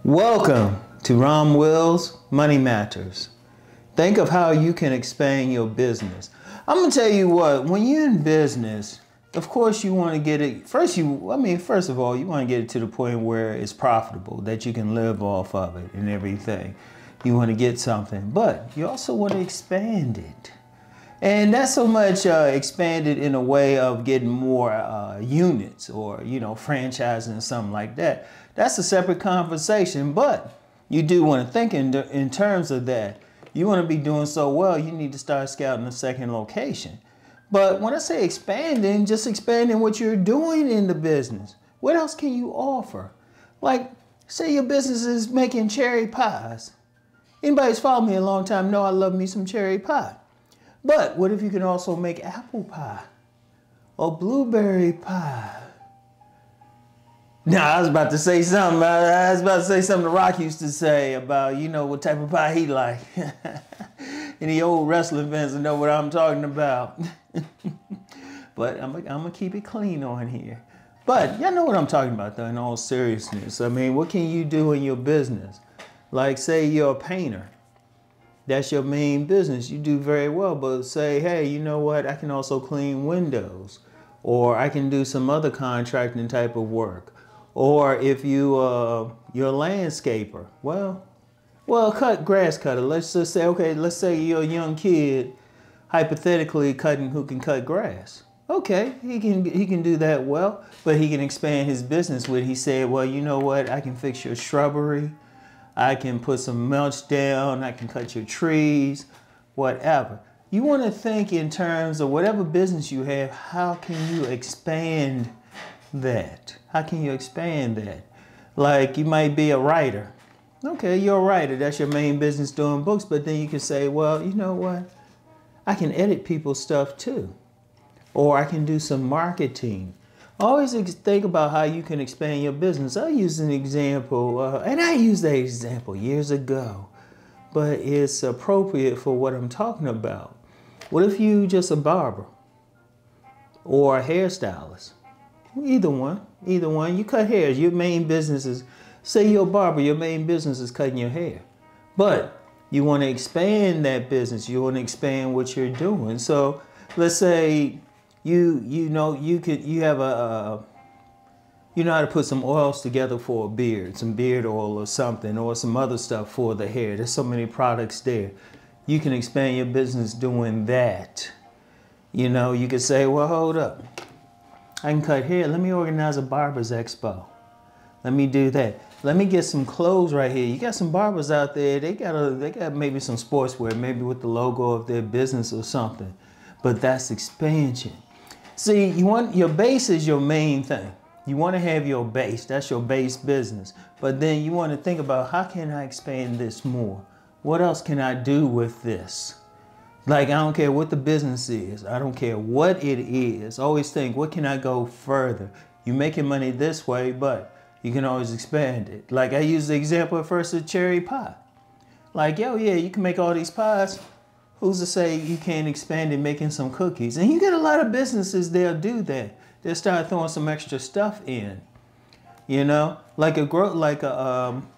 Welcome to Rom Wills Money Matters. Think of how you can expand your business. I'm gonna tell you what, when you're in business, of course you want to get it, first of all, you want to get it to the point where it's profitable, that you can live off of it and everything. You want to get something, but you also want to expand it. And not so much expand it in a way of getting more units or, franchising or something like that. That's a separate conversation, but you do want to think in terms of that. You want to be doing so well, you need to start scouting a second location. But when I say expanding, just expanding what you're doing in the business. What else can you offer? Like, say your business is making cherry pies. Anybody who's followed me a long time know I love me some cherry pie. But what if you can also make apple pie or blueberry pie? Now, I was about to say something. The Rock used to say about, what type of pie he like. Any old wrestling fans will know what I'm talking about. But I'm gonna keep it clean on here. But y'all know what I'm talking about, though, in all seriousness. I mean, what can you do in your business? Like, say you're a painter. That's your main business. You do very well, but say, hey, you know what? I can also clean windows, or I can do some other contracting type of work. Or if you're a landscaper, well, grass cutter. Let's just say, okay, let's say you're a young kid, hypothetically who can cut grass. Okay, he can do that well, but he can expand his business with. He said, well, you know what? I can fix your shrubbery. I can put some mulch down, I can cut your trees, whatever. You want to think in terms of whatever business you have, how can you expand that? How can you expand that? Like, you might be a writer. Okay, you're a writer, that's your main business, doing books, but then you can say, well, you know what? I can edit people's stuff too. Or I can do some marketing. Always think about how you can expand your business. I'll use an example, and I used that example years ago, but it's appropriate for what I'm talking about. What if you just a barber or a hairstylist? Either one. You cut hairs. Your main business is, say you're a barber, your main business is cutting your hair. But you want to expand that business. You want to expand what you're doing. So let's say you know how to put some oils together for a beard, some beard oil or something, or some other stuff for the hair. There's so many products there. You can expand your business doing that. You could say, well, hold up. I can cut hair. Let me organize a barber's expo. Let me do that. Let me get some clothes right here. You got some barbers out there. They got maybe some sportswear, maybe with the logo of their business or something. But that's expansion. See, your base is your main thing. You want to have your base. That's your base business. But then you want to think about, how can I expand this more? What else can I do with this? Like, I don't care what the business is. I don't care what it is. Always think, what can I go further? You're making money this way, but you can always expand it. Like, I used the example at first of cherry pie. Like, yo, yeah, you can make all these pies. Who's to say you can't expand it making some cookies? And you get a lot of businesses, they'll do that. They'll start throwing some extra stuff in.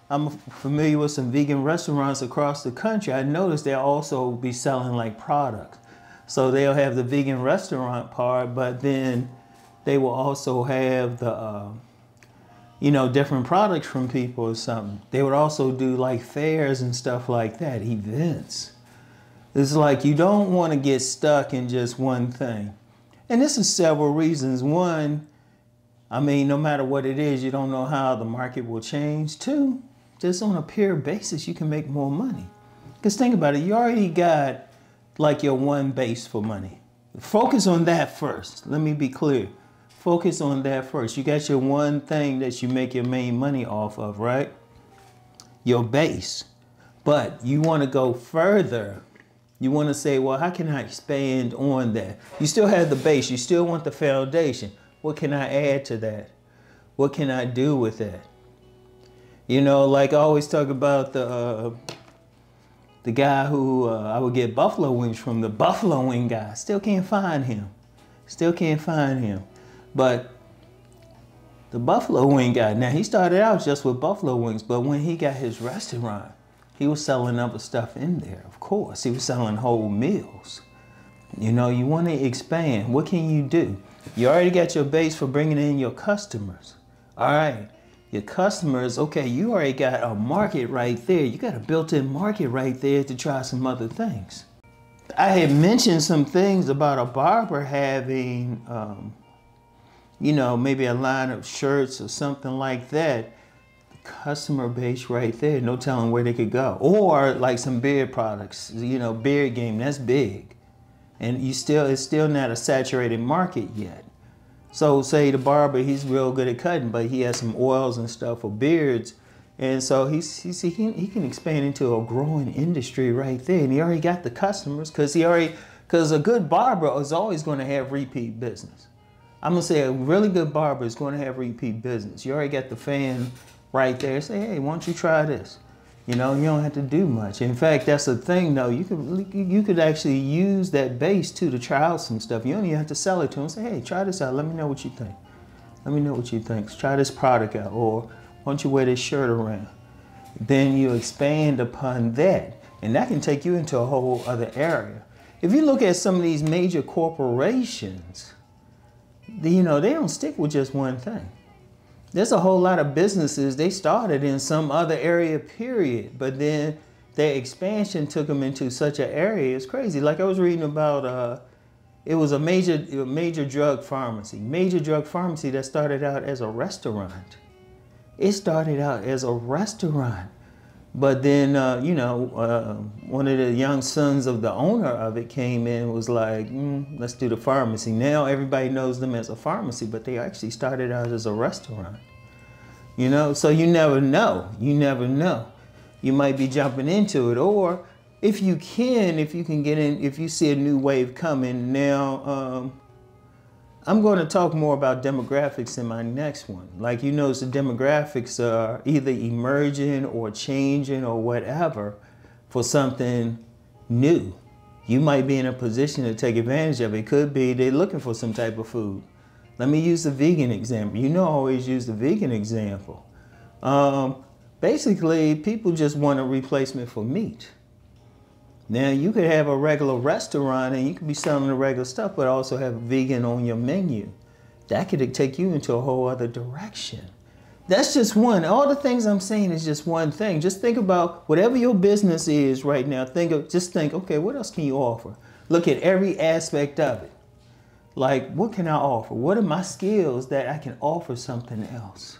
I'm familiar with some vegan restaurants across the country. I noticed they'll also be selling like products. So they'll have the vegan restaurant part, but then they will also have the, different products from people or something. They would also do like fairs and stuff like that, events. It's like you don't want to get stuck in just one thing. And this is several reasons. One, no matter what it is, you don't know how the market will change. Two, just on a pure basis, you can make more money. Because think about it, you already got like your one base for money. Focus on that first. Let me be clear. Focus on that first. You got your one thing that you make your main money off of, right? Your base. But you want to go further. You want to say, well, how can I expand on that? You still have the base. You still want the foundation. What can I add to that? What can I do with that? Like I always talk about the guy who I would get buffalo wings from, the buffalo wing guy. Still can't find him. But the buffalo wing guy. Now, he started out just with buffalo wings, but when he got his restaurant, he was selling other stuff in there, of course. He was selling whole meals. You know, you want to expand. What can you do? You already got your base for bringing in your customers. All right, your customers, okay, you already got a market right there. You got a built-in market right there to try some other things. I had mentioned some things about a barber having, you know, maybe a line of shirts or something like that. Customer base right there, no telling where they could go. Or like some beard products, you know, beard game, that's big. And it's still not a saturated market yet. So say the barber, he's real good at cutting, but he has some oils and stuff for beards. And so he can expand into a growing industry right there. And he already got the customers because a good barber is always going to have repeat business. I'm going to say a really good barber is going to have repeat business. You already got the fan right there. Say, hey, why don't you try this? You know, you don't have to do much. In fact, that's the thing though. You could actually use that base too to try out some stuff. You don't even have to sell it to them. Say, hey, try this out. Let me know what you think. Let me know what you think. Try this product out. Or why don't you wear this shirt around? Then you expand upon that. And that can take you into a whole other area. If you look at some of these major corporations, you know, they don't stick with just one thing. There's a whole lot of businesses, they started in some other area, period. But then their expansion took them into such an area, it's crazy. Like I was reading about, it was a major drug pharmacy that started out as a restaurant. It started out as a restaurant. But then, you know, one of the young sons of the owner of it came in and was like, let's do the pharmacy. Now everybody knows them as a pharmacy, but they actually started out as a restaurant. You know, so you never know. You never know. You might be jumping into it. Or if you can get in, if you see a new wave coming. Now, I'm going to talk more about demographics in my next one. Like, you notice the demographics are either emerging or changing or whatever for something new. You might be in a position to take advantage of it. It could be they're looking for some type of food. Let me use the vegan example. You know, I always use the vegan example. Basically, people just want a replacement for meat. Now, you could have a regular restaurant and you could be selling the regular stuff, but also have vegan on your menu. That could take you into a whole other direction. That's just one. All the things I'm saying is just one thing. Just think about whatever your business is right now. Just think, okay, what else can you offer? Look at every aspect of it. Like, what can I offer? What are my skills that I can offer something else?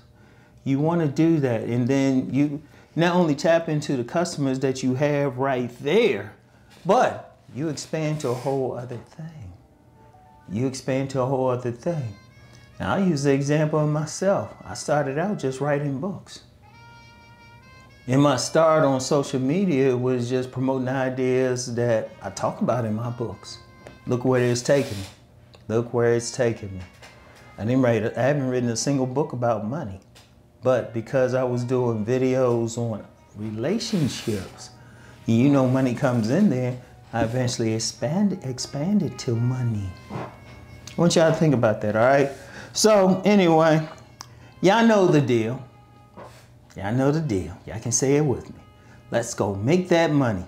You want to do that, and then you not only tap into the customers that you have right there, but you expand to a whole other thing. You expand to a whole other thing. Now, I'll use the example of myself. I started out just writing books. And my start on social media was just promoting ideas that I talk about in my books. Look where it's taken me. Look where it's taken me. I haven't written a single book about money. But because I was doing videos on relationships, you know, money comes in there, I eventually expanded to money. I want y'all to think about that, all right? So anyway, y'all know the deal. Y'all know the deal. Y'all can say it with me. Let's go make that money.